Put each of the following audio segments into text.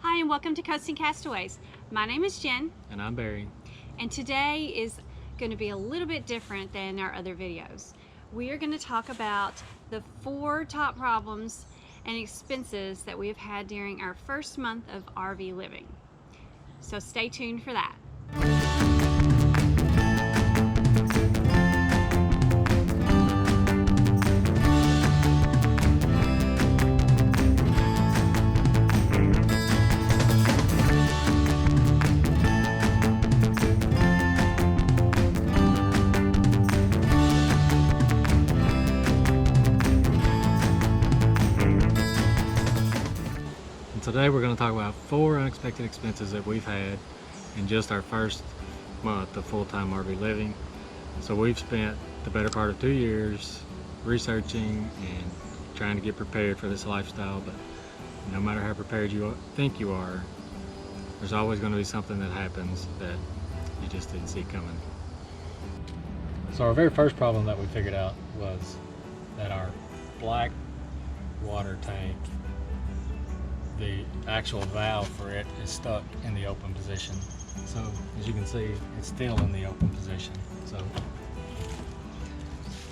Hi and welcome to Coasting Castaways. My name is Jen. And I'm Barry. And today is going to be a little bit different than our other videos. We are going to talk about the 4 top problems and expenses that we have had during our first month of RV living. So stay tuned for that. Today we're going to talk about 4 unexpected expenses that we've had in just our first month of full-time RV living. So we've spent the better part of 2 years researching and trying to get prepared for this lifestyle, but no matter how prepared you think you are, there's always going to be something that happens that you just didn't see coming. So our very first problem that we figured out was that our black water tank, the actual valve for it is stuck in the open position. So as you can see, it's still in the open position. So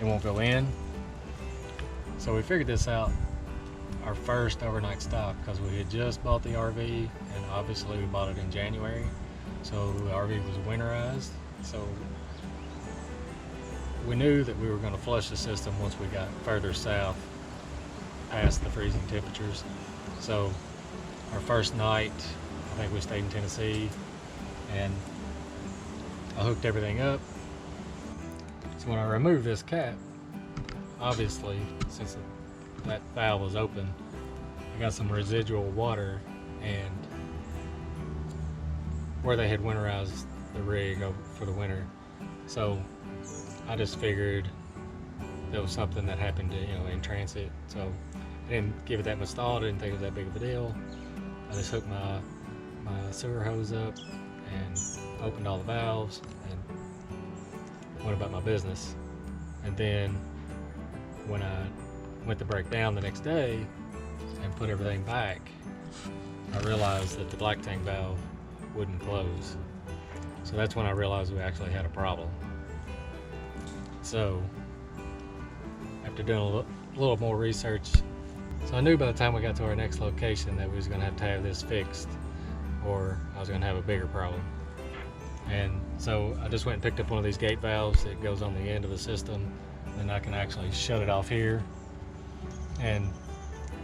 it won't go in. So we figured this out our first overnight stop because we had just bought the RV, and obviously we bought it in January. So the RV was winterized. So we knew that we were going to flush the system once we got further south past the freezing temperatures. So our first night, I think we stayed in Tennessee, and I hooked everything up. So when I removed this cap, obviously, since that valve was open, I got some residual water, and where they had winterized the rig for the winter. So I just figured there was something that happened in transit. So I didn't give it that much thought. I didn't think it was that big of a deal. I just hooked my sewer hose up and opened all the valves and went about my business. And then when I went to break down the next day and put everything back, I realized that the black tank valve wouldn't close. So that's when I realized we actually had a problem. So after doing a little more research, so I knew by the time we got to our next location that we was going to have this fixed, or I was going to have a bigger problem. And so I just went and picked up one of these gate valves that goes on the end of the system, and I can actually shut it off here. And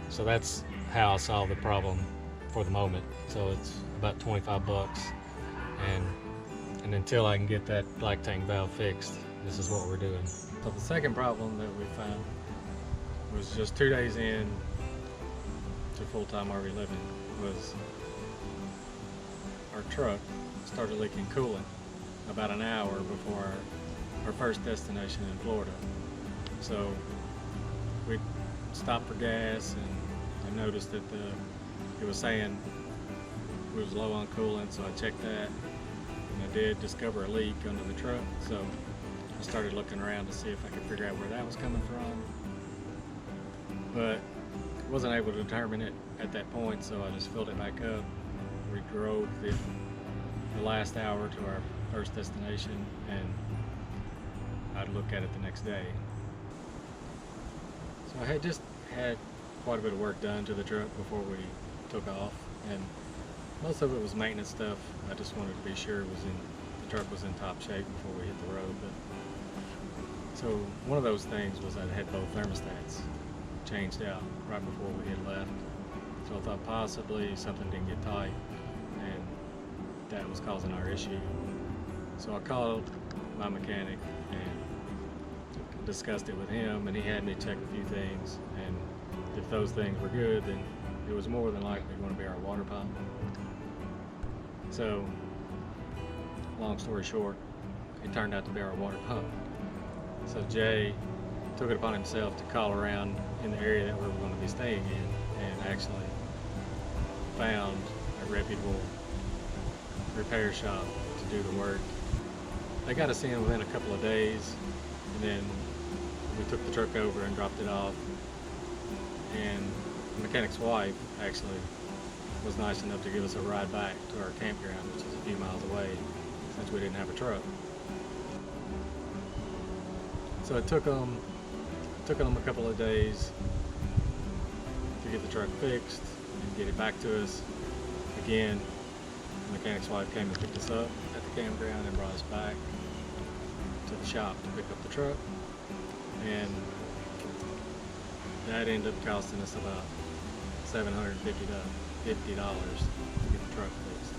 so that's how I solved the problem for the moment. So it's about 25 bucks, and until I can get that black tank valve fixed, this is what we're doing. So the second problem that we found was just 2 days in to full-time RV living was our truck started leaking coolant about an hour before our first destination in Florida. So we stopped for gas, and I noticed that it was saying it was low on coolant, so I checked that, and I did discover a leak under the truck. So I started looking around to see if I could figure out where that was coming from, but wasn't able to determine it at that point, so I just filled it back up. We drove the last hour to our first destination, and I'd look at it the next day. So I had just had quite a bit of work done to the truck before we took off, and most of it was maintenance stuff. I just wanted to be sure the truck was in top shape before we hit the road. So one of those things was I had both thermostats changed out right before we had left. So I thought possibly something didn't get tight, and that was causing our issue. So I called my mechanic and discussed it with him, and he had me check a few things, and if those things were good, then it was more than likely going to be our water pump. So long story short, it turned out to be our water pump. So Jay took it upon himself to call around in the area that we were going to be staying in, and actually found a reputable repair shop to do the work. They got us in within a couple of days, and then we took the truck over and dropped it off, and the mechanic's wife actually was nice enough to give us a ride back to our campground, which is a few miles away, since we didn't have a truck. So it took them a couple of days to get the truck fixed and get it back to us. Again, the mechanic's wife came and picked us up at the campground and brought us back to the shop to pick up the truck, and that ended up costing us about $750 to get the truck fixed.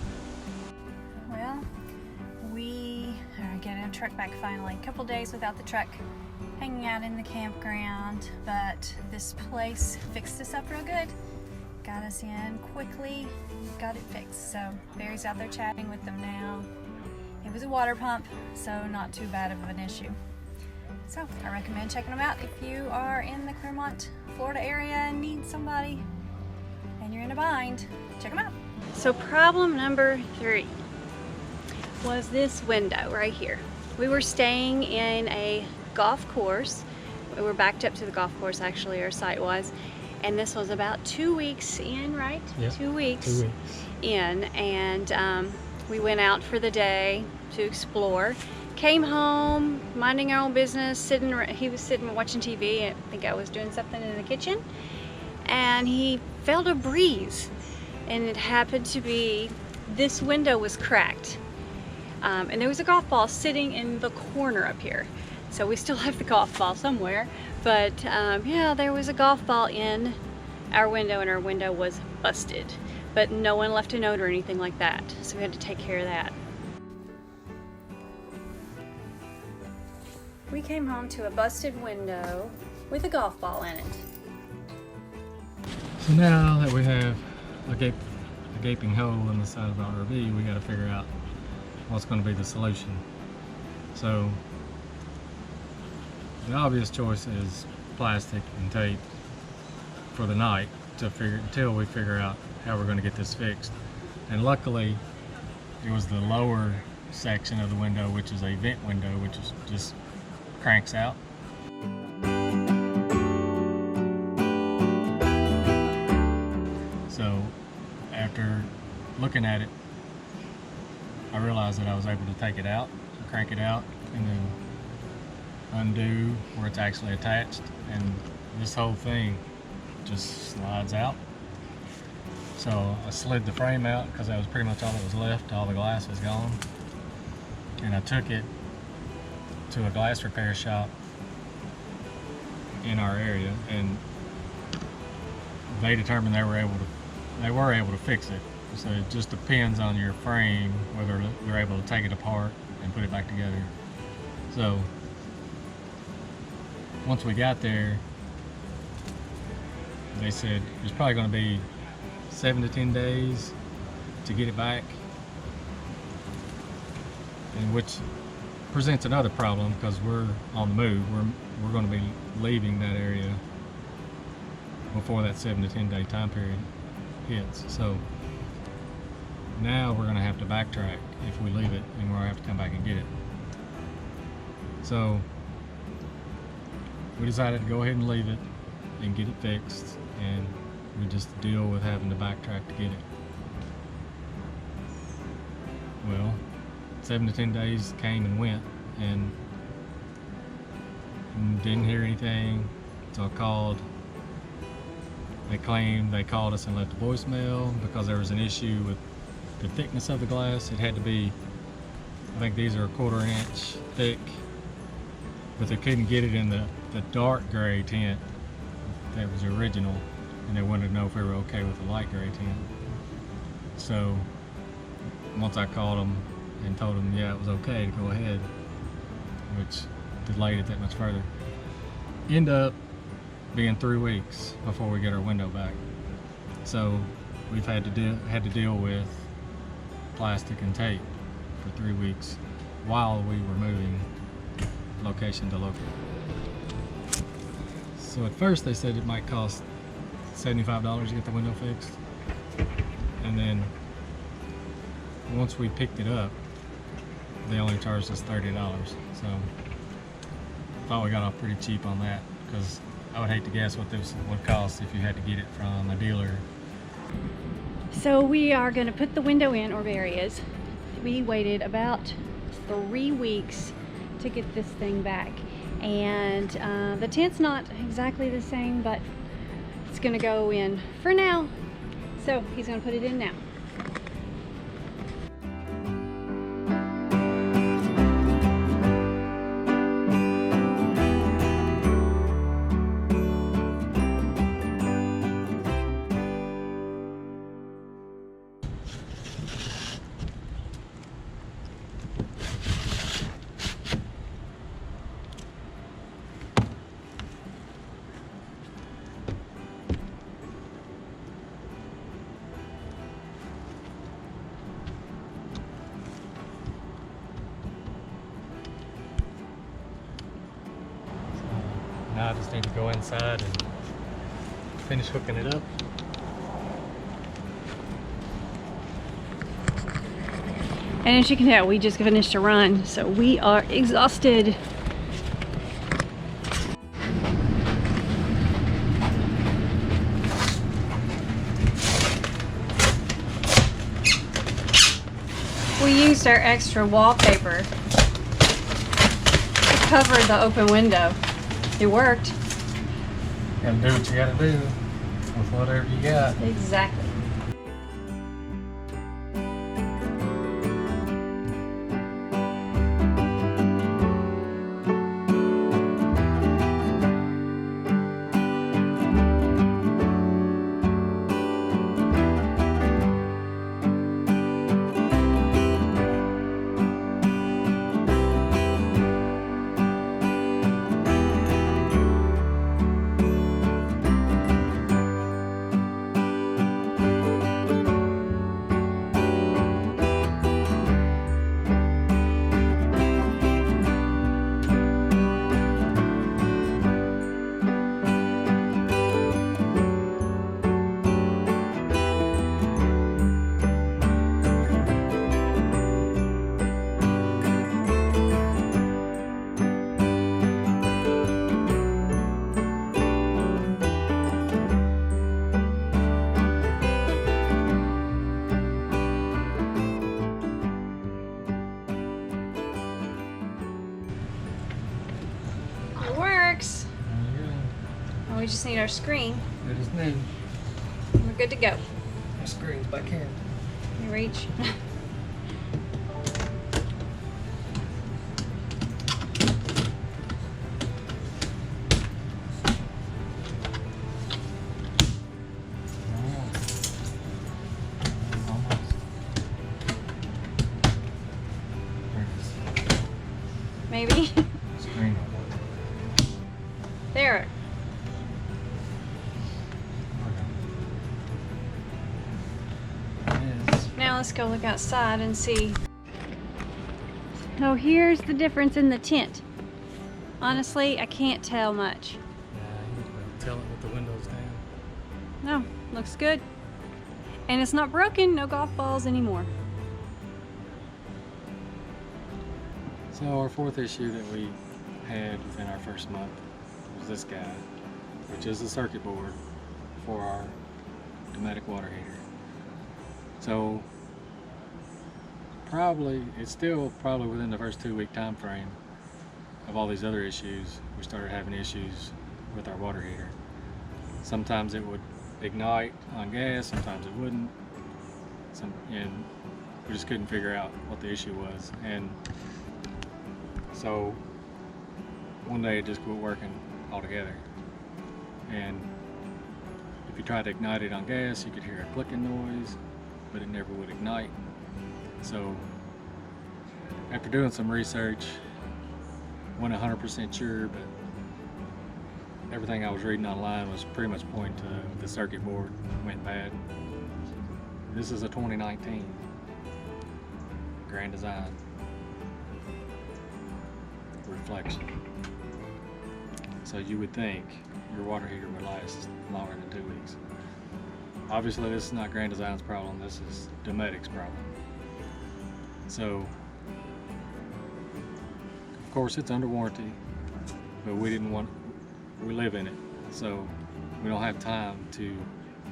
Well, we are getting our truck back finally. A couple days without the truck hanging out in the campground, but this place fixed us up real good. Got us in quickly, got it fixed. So Barry's out there chatting with them now. It was a water pump, so not too bad of an issue. So I recommend checking them out if you are in the Clermont, Florida area and need somebody and you're in a bind. Check them out. So problem number 3 was this window right here. We were staying in a golf course. We were backed up to the golf course, actually, our site was. And this was about 2 weeks in, right? Yep. 2 weeks in. And we went out for the day to explore. Came home, minding our own business, he was sitting watching TV. I think I was doing something in the kitchen. And he felt a breeze. And it happened to be, this window was cracked. And there was a golf ball sitting in the corner up here. So we still have the golf ball somewhere. But yeah, there was a golf ball in our window and our window was busted. But no one left a note or anything like that. So we had to take care of that. We came home to a busted window with a golf ball in it. So now that we have a gaping hole in the side of our RV, we got to figure out what's going to be the solution. So the obvious choice is plastic and tape for the night until we figure out how we're going to get this fixed. And luckily it was the lower section of the window, which is a vent window, which is just cranks out. So after looking at it, I realized that I was able to take it out, crank it out, and then undo where it's actually attached, and this whole thing just slides out. So I slid the frame out because that was pretty much all that was left. All the glass was gone, and I took it to a glass repair shop in our area, and they determined they were able to fix it. So it just depends on your frame whether they're able to take it apart and put it back together. So once we got there, they said it's probably going to be 7 to 10 days to get it back, and which presents another problem because we're on the move. We're going to be leaving that area before that 7 to 10 day time period hits. So now we're going to have to backtrack if we leave it, and we're going to have to come back and get it. So we decided to go ahead and leave it and get it fixed, and we just deal with having to backtrack to get it. Well, 7 to 10 days came and went, and didn't hear anything. So I called. They claimed they called us and left a voicemail because there was an issue with the thickness of the glass. It had to be, I think these are 1/4 inch thick, but they couldn't get it in the dark gray tint that was original, and they wanted to know if we were okay with the light gray tint. So once I called them and told them yeah, it was okay to go ahead, which delayed it that much further, end up being 3 weeks before we get our window back. So we've had to deal with plastic and tape for 3 weeks while we were moving location to location. So at first they said it might cost $75 to get the window fixed, and then once we picked it up, they only charged us $30. So I thought we got off pretty cheap on that, because I would hate to guess what this would cost if you had to get it from a dealer. So we are going to put the window in, or Barry is. We waited about 3 weeks to get this thing back, and the tent's not exactly the same, but it's going to go in for now. So he's going to put it in now. Now I just need to go inside and finish hooking it up. And as you can tell, we just finished a run, so we are exhausted. We used our extra wallpaper to cover the open window. It worked. Gotta do what you gotta do with whatever you got. Exactly. It works. We just need our screen. It is new. We're good to go. My screen's back here. You reach. Maybe. Screen. There. Now let's go look outside and see. So here's the difference in the tint. Honestly, I can't tell much. Yeah, you can tell it with the windows down. No, looks good. And it's not broken, no golf balls anymore. So our fourth issue that we had within our first month was this guy, which is the circuit board for our pneumatic water heater. So it's still probably within the first 2-week time frame of all these other issues, we started having issues with our water heater. Sometimes it would ignite on gas, sometimes it wouldn't, and we just couldn't figure out what the issue was. And so one day it just quit working altogether. And if you tried to ignite it on gas, you could hear a clicking noise, but it never would ignite. So after doing some research, wasn't 100% sure, but everything I was reading online was pretty much pointing to the circuit board went bad. This is a 2019 Grand Design Reflection. So you would think your water heater would last longer than 2 weeks. Obviously this is not Grand Design's problem, this is Dometic's problem. So, of course it's under warranty, but we live in it, so we don't have time to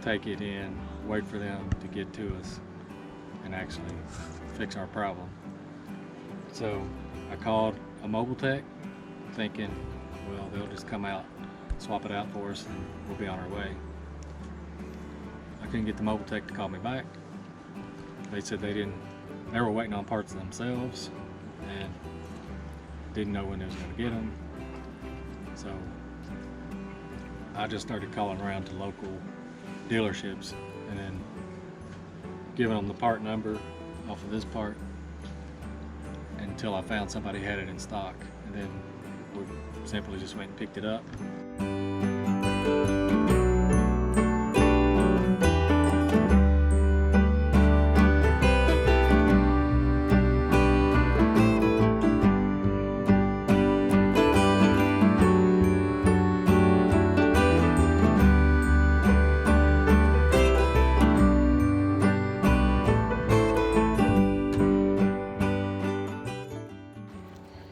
take it in, wait for them to get to us and actually fix our problem. So I called a mobile tech thinking, well, they'll just come out, swap it out for us, and we'll be on our way. I couldn't get the mobile tech to call me back. They said they were waiting on parts themselves and didn't know when they was going to get them. So I just started calling around to local dealerships and then giving them the part number off of this part until I found somebody had it in stock, and then we simply just went and picked it up.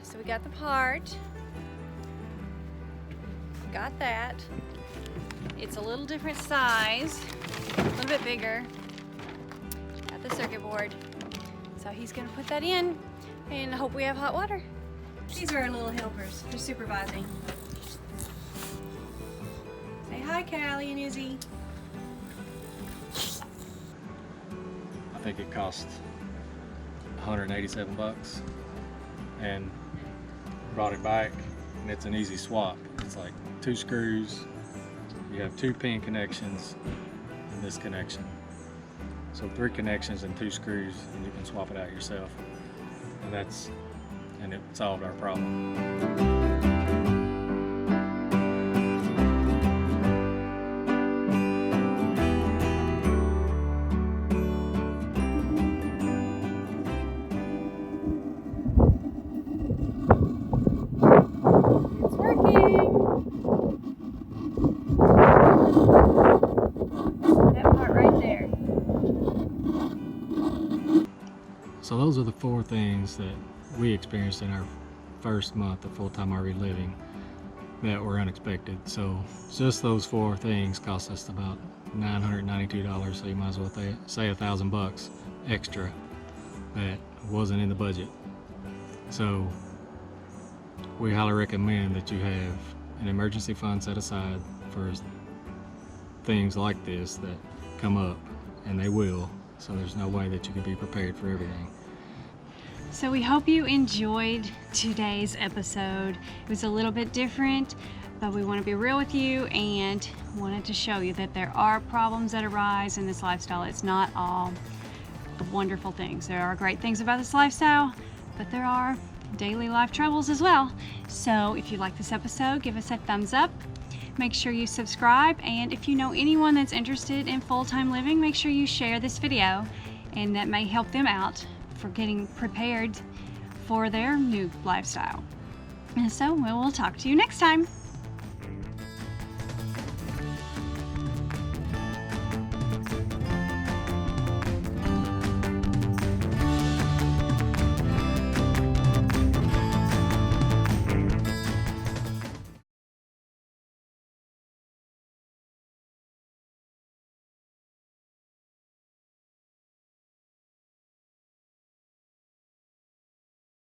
So we got the part, got that. It's a little different size, a little bit bigger. Got the circuit board. So he's gonna put that in and hope we have hot water. These are our little helpers, they're supervising. Say hi, Callie and Izzy. I think it cost 187 bucks, and brought it back, and it's an easy swap. It's like 2 screws, you have 2 pin connections and this connection. So 3 connections and 2 screws, and you can swap it out yourself. And it solved our problem. So those are the 4 things that we experienced in our first month of full-time RV living that were unexpected. So just those 4 things cost us about $992, so you might as well say $1,000 extra that wasn't in the budget. So we highly recommend that you have an emergency fund set aside for things like this that come up, and they will. So there's no way that you can be prepared for everything. So we hope you enjoyed today's episode. It was a little bit different, but we want to be real with you and wanted to show you that there are problems that arise in this lifestyle. It's not all wonderful things. There are great things about this lifestyle, but there are daily life troubles as well. So if you like this episode, give us a thumbs up. Make sure you subscribe, and if you know anyone that's interested in full-time living, make sure you share this video, and that may help them out for getting prepared for their new lifestyle. And so we will talk to you next time.